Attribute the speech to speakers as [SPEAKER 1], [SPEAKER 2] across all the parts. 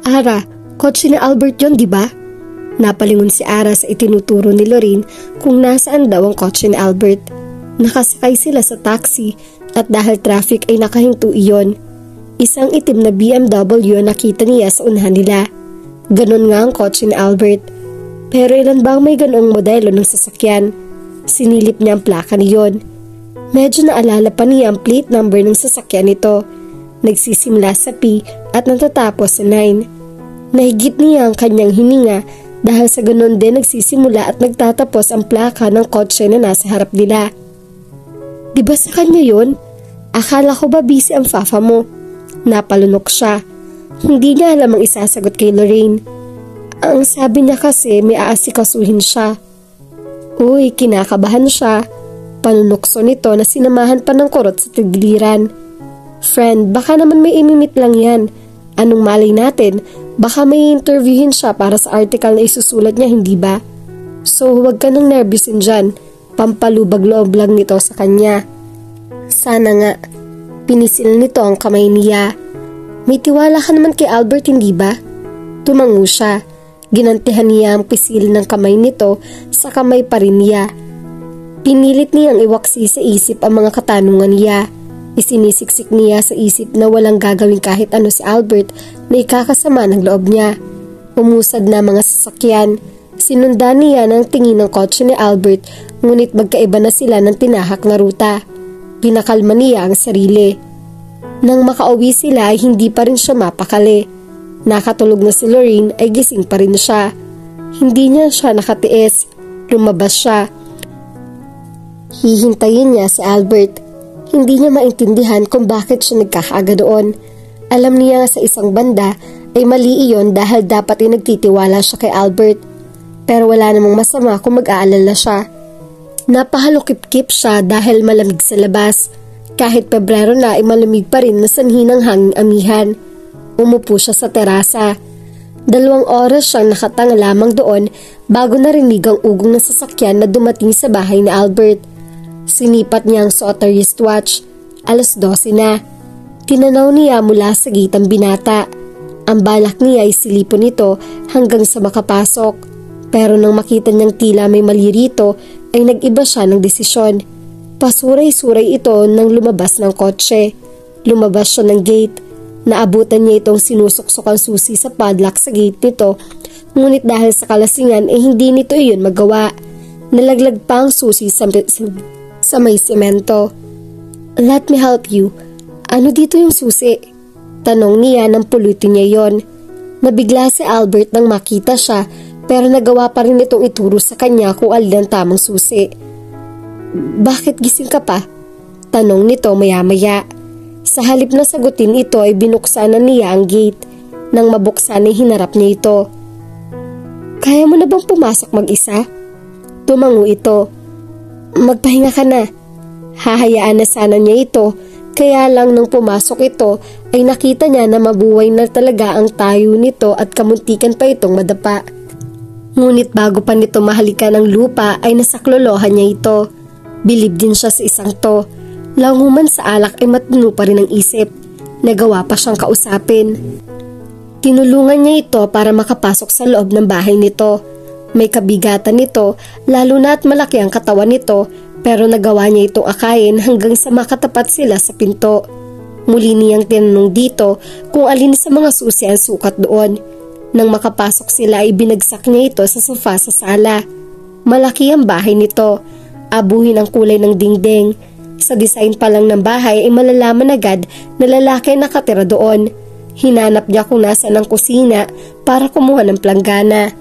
[SPEAKER 1] Ara, kotse ni Albert yon, di ba? Napalingon si Ara sa itinuturo ni Lorraine kung nasaan daw ang kotse ni Albert. Nakasakay sila sa taxi at dahil traffic ay nakahinto iyon. Isang itim na BMW ang nakita niya sa unahan nila. Ganon nga ang kotse ni Albert. Pero ilan bang may ganoong modelo ng sasakyan? Sinilip niya ang plaka niyon. Medyo naalala pa niya ang plate number ng sasakyan nito. Nagsisimula sa P at natatapos sa 9. Nahigit niya ang kanyang hininga dahil sa ganon din nagsisimula at nagtatapos ang plaka ng kotse na nasa harap nila. Di ba sa kanya yun? Akala ko ba busy ang fafa mo? Napalunok siya. Hindi niya alam ang isasagot kay Lorraine. Ang sabi niya kasi may aasikasuhin siya. Uy, kinakabahan siya. Panunokso nito na sinamahan pa ng kurot sa tigiliran. Friend, baka naman may imimit lang yan. Anong malay natin? Baka may interviewin siya para sa article na isusulat niya, hindi ba? So huwag ka nang nervyusin dyan. Pampalubag loob lang nito sa kanya. Sana nga. Pinisil nito ang kamay niya. May tiwala ka naman kay Albert, hindi ba? Tumango siya. Ginantihan niya ang pisil ng kamay nito sa kamay pa rin niya. Pinilit niyang iwaksi sa isip ang mga katanungan niya. Isinisiksik niya sa isip na walang gagawin kahit ano si Albert na ikakasama ng loob niya. Umusad na mga sasakyan. Sinundan niya ng tingin ng kotse ni Albert, ngunit magkaiba na sila ng tinahak na ruta. Pinakalma niya ang sarili. Nang makauwi sila ay hindi pa rin siya mapakali. Nakatulog na si Lorraine ay gising pa rin siya. Hindi niya siya nakatiis. Lumabas siya. Hihintayin niya si Albert. Hindi niya maintindihan kung bakit siya nagkakaaga doon. Alam niya sa isang banda ay mali iyon dahil dapat ay nagtitiwala siya kay Albert. Pero wala namang masama kung mag-aalala siya. Napahalukip-kip siya dahil malamig sa labas. Kahit Pebrero na ay malamig pa rin na sanhi ng hanging amihan. Umupo siya sa terasa. 2 oras siyang nakatanga lamang doon bago narinig ang ugong ng sasakyan na dumating sa bahay ni Albert. Sinipat niya ang suot na wristwatch. 12:00 na. Tinanaw niya mula sa gate ang binata. Ang balak niya ay silipon ito hanggang sa makapasok. Pero nang makita niyang tila may mali rito ay nag-iba siya ng desisyon. Pasuray-suray ito nang lumabas ng kotse. Lumabas siya ng gate. Naabutan niya itong sinusuksok ang susi sa padlock sa gate nito. Ngunit dahil sa kalasingan ay hindi nito iyon magawa. Nalaglag pa ang susi sa may semento. Let me help you. Ano dito yung susi? Tanong niya nang pulutin niya yon. Nabigla si Albert nang makita siya pero nagawa pa rin itong ituro sa kanya kung alin ang tamang susi. Bakit gising ka pa? Tanong nito maya-maya. Sa halip na sagutin ito ay binuksan na niya ang gate. Nang mabuksan ay hinarap niya ito. Kaya mo na bang pumasok mag-isa? Tumango ito. Magpahinga ka na. Hahayaan na sana niya ito, kaya lang nang pumasok ito ay nakita niya na mabuhay na talaga ang tayo nito at kamuntikan pa itong madapa. Ngunit bago pa nito mahalikan ng lupa ay nasaklolohan niya ito. Bilib din siya sa isang to. Languman sa alak ay matino pa rin ang isip. Nagawa pa siyang kausapin. Tinulungan niya ito para makapasok sa loob ng bahay nito. May kabigatan nito, lalo na at malaki ang katawan nito, pero nagawa niya itong akayin hanggang sa makatapat sila sa pinto. Muli niyang tinanong dito kung alin sa mga susi ang sukat doon. Nang makapasok sila ay binagsak niya ito sa sofa sa sala. Malaki ang bahay nito. Abuhin ang kulay ng dingding. Sa design pa lang ng bahay ay malalaman agad na lalaki ang nakatira doon. Hinanap niya kung nasaan ang kusina para kumuha ng planggana.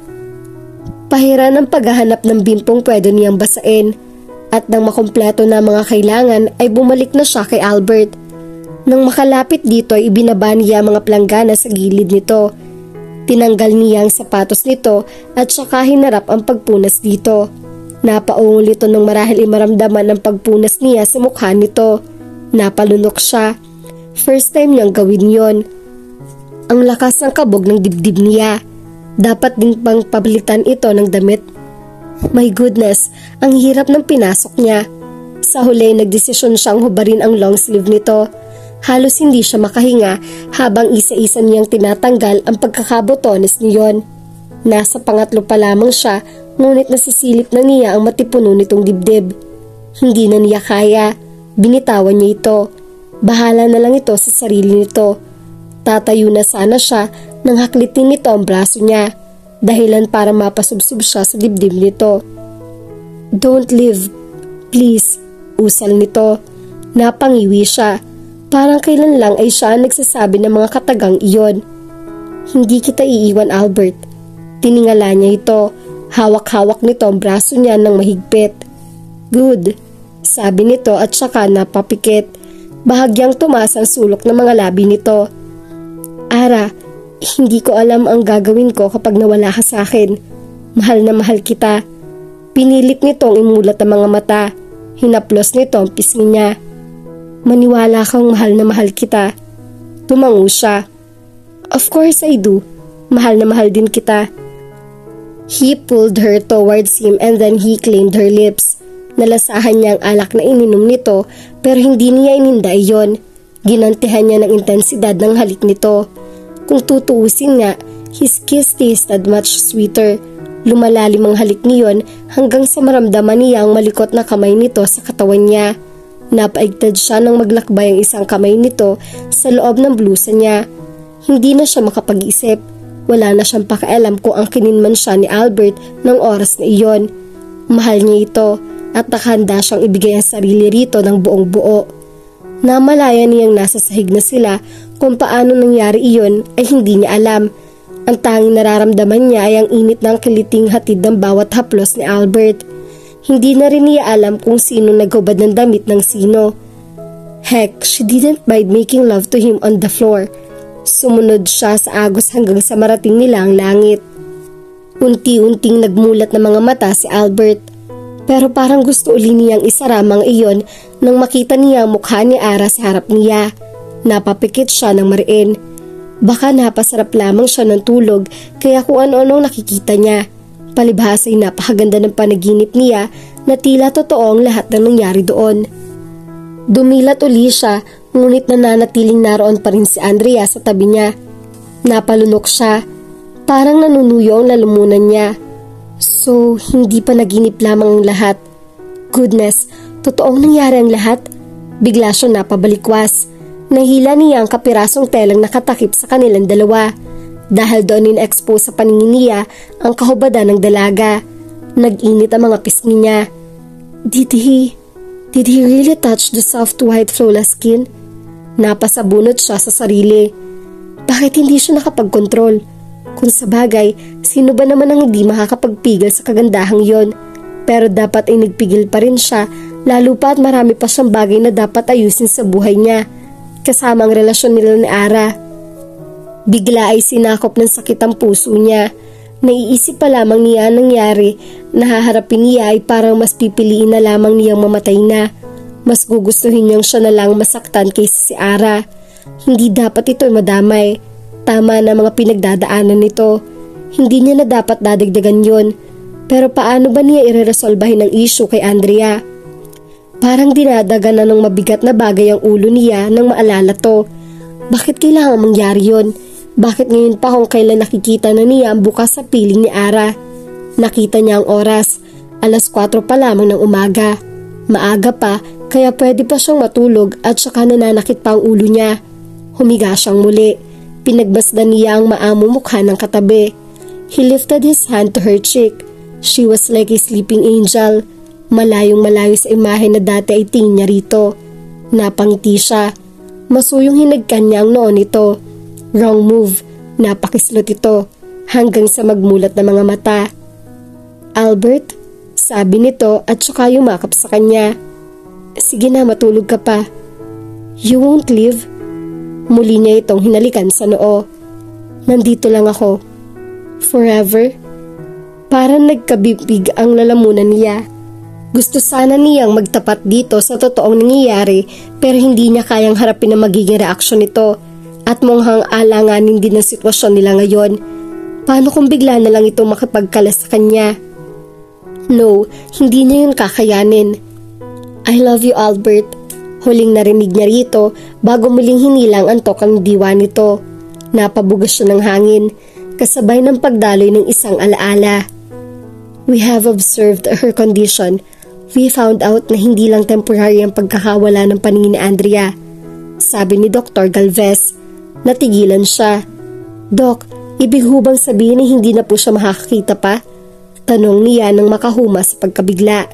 [SPEAKER 1] Pahiran ang paghahanap ng bimpong pwede niyang basain. At nang makumpleto na mga kailangan ay bumalik na siya kay Albert. Nang makalapit dito ay ibinaba niya mga planggana sa gilid nito. Tinanggal niya ang sapatos nito at saka hinarap ang pagpunas dito. Napaungol ito nang marahil maramdaman ang pagpunas niya sa mukha nito. Napalunok siya. First time niyang gawin yon. Ang lakas ng kabog ng dibdib niya. Dapat din pang pabilitan ito ng damit. My goodness, ang hirap ng pinasok niya. Sa huli, nagdesisyon siyang hubarin ang long sleeve nito. Halos hindi siya makahinga habang isa-isa niyang tinatanggal ang pagkakabotones niyon. Nasa pangatlo pa lamang siya, ngunit nasisilip na niya ang matipuno nitong dibdib. Hindi na niya kaya. Binitawan niya ito. Bahala na lang ito sa sarili nito. Tatayo na sana siya nang haklitin nito ang braso niya, dahilan para mapasubsob siya sa dibdib nito. "Don't leave, please," usal nito. Napangiwi siya. Parang kailan lang ay siya nagsasabi ng mga katagang iyon. "Hindi kita iiwan, Albert." Tiningala niya ito. Hawak-hawak nito ang braso niya ng mahigpit. "Good," sabi nito at saka napapikit. Bahagyang tumaas ang sulok ng mga labi nito. "Ara, hindi ko alam ang gagawin ko kapag nawala ka sa akin. Mahal na mahal kita." Pinilit nitong imulat ang mga mata. Hinaplos nito ang pisngi niya. "Maniwala kang mahal na mahal kita." Tumango siya. "Of course I do. Mahal na mahal din kita." He pulled her towards him and then he claimed her lips. Nalasahan niya ang alak na ininom nito pero hindi niya ininda iyon. Ginantihan niya ng intensidad ng halik nito. Kung tutuusin nga, his kiss tasted much sweeter. Lumalalim ang halik niyon hanggang sa maramdaman niya ang malikot na kamay nito sa katawan niya. Napaigtad siya nang maglakbay ang isang kamay nito sa loob ng blusa niya. Hindi na siya makapag-isip. Wala na siyang pakialam kung ang kininman siya ni Albert ng oras na iyon. Mahal niya ito at nakahanda siyang ibigay ang sarili rito ng buong buo. Namalaya niyang nasa sahig na sila. Kung paano nangyari iyon ay hindi niya alam. Ang tanging nararamdaman niya ay ang init ng kiliting hatid ng bawat haplos ni Albert. Hindi na rin niya alam kung sino naghubad ng damit ng sino. Heck, she didn't mind making love to him on the floor. Sumunod siya sa agos hanggang sa marating nila ang langit. Unti-unting nagmulat ng mga mata si Albert. Pero parang gusto uli niyang isaramang iyon nang makita niya ang mukha ni Ara sa harap niya. Napapikit siya ng mariin. Baka napasarap lamang siya ng tulog kaya kung ano-anong nakikita niya. Palibhasa'y napakaganda ng panaginip niya na tila totoo ang lahat ng nangyari doon. Dumilat uli siya ngunit nananatiling naroon pa rin si Andrea sa tabi niya. Napalunok siya. Parang nanunuyo ang lalamunan niya. So, hindi pa naginip lamang ang lahat. Goodness, totoong nangyari ang lahat? Bigla siya napabalikwas. Nahila niya ang kapirasong telang nakatakip sa kanilang dalawa. Dahil doon in-expose sa paningin niya ang kahubadan ng dalaga. Nag-init ang mga pisngi niya. Did he really touch the soft white flawless skin? Napasabunot siya sa sarili. Bakit hindi siya nakapagkontrol? Kung sa bagay, sino ba naman ang hindi makakapagpigil sa kagandahang yon? Pero dapat ay nagpigil pa rin siya, lalo pa at marami pa siyang bagay na dapat ayusin sa buhay niya, kasama ang relasyon nila ni Ara. Bigla ay sinakop ng sakit ang puso niya. Naiisip pa lamang niya ang nangyari, nahaharapin niya ay parang mas pipiliin na lamang niyang mamatay na. Mas gugustuhin niyang siya na lang masaktan kaysa si Ara. Hindi dapat ito'y madamay. Tama na mga pinagdadaanan nito. Hindi niya na dapat dadagdagan yon. Pero paano ba niya ireresolbahin ang issue kay Andrea? Parang dinadagan na ng mabigat na bagay ang ulo niya nang maalala to. Bakit kailangan mangyari yon? Bakit ngayon pa kung kailan nakikita na niya ang bukas sa piling ni Ara? Nakita niya ang oras. 4:00 pa lamang ng umaga. Maaga pa, kaya pwede pa siyang matulog at saka nananakit pa ang ulo niya. Humiga siyang muli. Pinagmasdan niya ang maamong mukha ng katabi. He lifted his hand to her cheek. She was like a sleeping angel. Malayong malayo sa imahe na dati ay tingin niya rito. Napangiti siya. Masuyong hinagkan niya ang noon nito. Wrong move. Napakislot ito hanggang sa magmulat ng mga mata. Albert, sabi nito at saka yumakap sa kanya. Sige na, matulog ka pa. You won't leave? Muli niya itong hinalikan sa noo. Nandito lang ako. Forever? Parang nagkabibig ang lalamunan niya. Gusto sana niyang magtapat dito sa totoong nangyayari pero hindi niya kayang harapin ang magiging reaksyon nito at mukhang alanganin din ang sitwasyon nila ngayon. Paano kung bigla na lang itong makipagkalas sa kanya? No, hindi niya yun kakayanin. I love you, Albert. Huling narinig niya rito bago muling hinilang antok ang diwa nito. Napabugas siya ng hangin, kasabay ng pagdaloy ng isang alaala. We have observed her condition. We found out na hindi lang temporary ang pagkakawala ng paningin ni Andrea, sabi ni Dr. Galvez. Natigilan siya. Dok, ibig hubang sabihin na hindi na po siya makakakita pa? Tanong niya nang makahuma sa pagkabigla.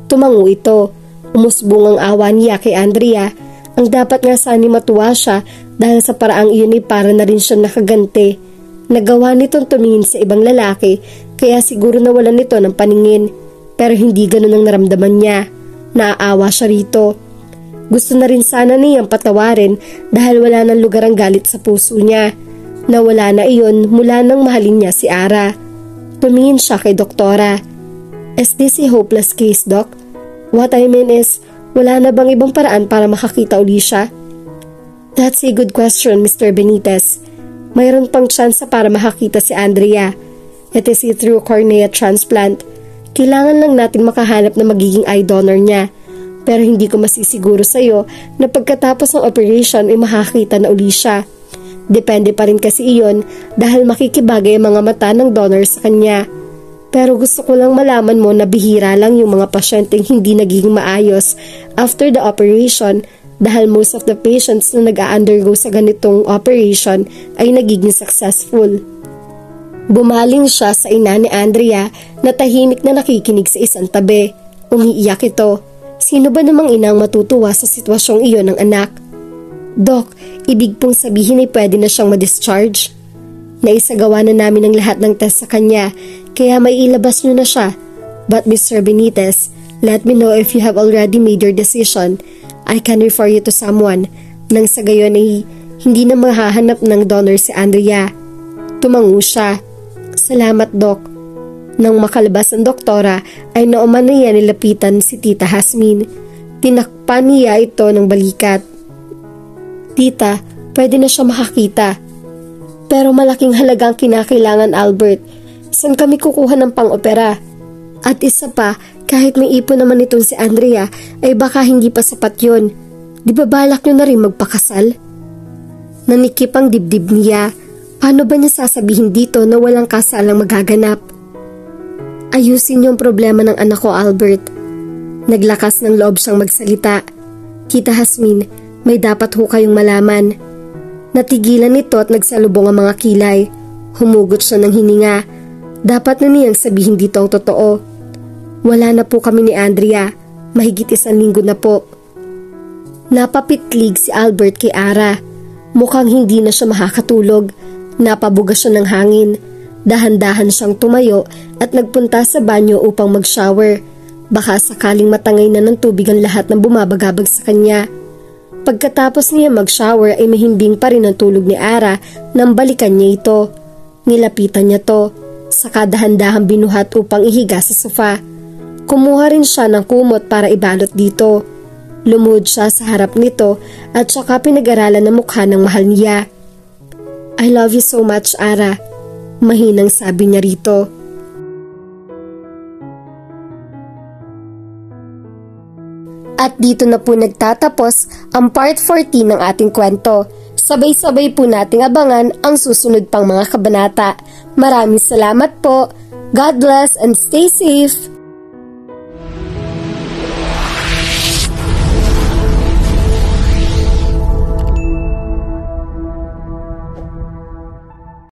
[SPEAKER 1] Tumango ito. Umusbong ang awa niya kay Andrea. Ang dapat nga sana matuwa siya dahil sa paraang iyon ay para na rin siya nakagante. Nagawa nitong tumingin sa ibang lalaki kaya siguro nawalan nito ng paningin. Pero hindi ganun ang naramdaman niya. Naaawa siya rito. Gusto na rin sana niyang patawarin dahil wala nang lugar ang galit sa puso niya. Nawala na iyon mula nang mahalin niya si Ara. Tumingin siya kay doktora. Is this a hopeless case, Doc? What I mean is, wala na bang ibang paraan para makakita uli siya? That's a good question, Mr. Benitez. Mayroon pang tsansa para makakita si Andrea. It is through cornea transplant. Kailangan lang natin makahanap na magiging eye donor niya. Pero hindi ko masisiguro sa'yo na pagkatapos ng operation ay makakita na uli siya. Depende pa rin kasi iyon dahil makikibagay ang mga mata ng donor sa kanya. Pero gusto ko lang malaman mo na bihira lang yung mga pasyenteng hindi nagiging maayos after the operation dahil most of the patients na nag-undergo sa ganitong operation ay nagiging successful. Bumaling siya sa ina ni Andrea na tahimik na nakikinig sa isang tabi. Umiiyak ito. Sino ba namang inang matutuwa sa sitwasyong iyon ng anak? Doc, ibig pong sabihin ay pwede na siyang ma-discharge? Naisagawa na namin ang lahat ng test sa kanya, kaya may ilabas niyo na siya. But Mr. Benitez, let me know if you have already made your decision. I can refer you to someone. Nang sa gayon ay hindi na mahahanap ng donor si Andrea. Tumango siya. Salamat, Doc. Nang makalabas ang doktora ay nauman na niya nilapitan si Tita Hasmin. Tinakpan niya ito ng balikat. Tita, pwede na siya makakita. Pero malaking halagang kinakailangan, Albert. Saan kami kukuha ng pang-opera? At isa pa, kahit may ipon naman itong si Andrea, ay baka hindi pa sapat yun. Di ba balak nyo na rin magpakasal? Nanikip ang dibdib niya. Paano ba niya sasabihin dito na walang kasalang magaganap? Ayusin niyo ang problema ng anak ko, Albert. Naglakas ng loob siyang magsalita. Tita Hasmin, may dapat ho kayong malaman. Natigilan nito at nagsalubong ang mga kilay. Humugot siya ng hininga. Dapat na niyang sabihin dito ang totoo. Wala na po kami ni Andrea. Mahigit 1 linggo na po. Napapitlig si Albert kay Ara. Mukhang hindi na siya makakatulog. Napabugas siya ng hangin. Dahan-dahan siyang tumayo at nagpunta sa banyo upang mag-shower. Baka sakaling matangay na ng tubig ang lahat ng bumabagabag sa kanya. Pagkatapos niya mag-shower ay mahimbing pa rin ang tulog ni Ara nang balikan niya ito. Nilapitan niya to, saka dahan-dahang binuhat upang ihiga sa sofa. Kumuha rin siya ng kumot para ibalot dito. Lumuhod siya sa harap nito at saka pinag-aralan ang mukha ng mahal niya. I love you so much, Ara. Mahinang sabi niya rito. At dito na po nagtatapos ang part 14 ng ating kwento. Sabay-sabay po nating abangan ang susunod pang mga kabanata. Maraming salamat po. God bless and stay safe.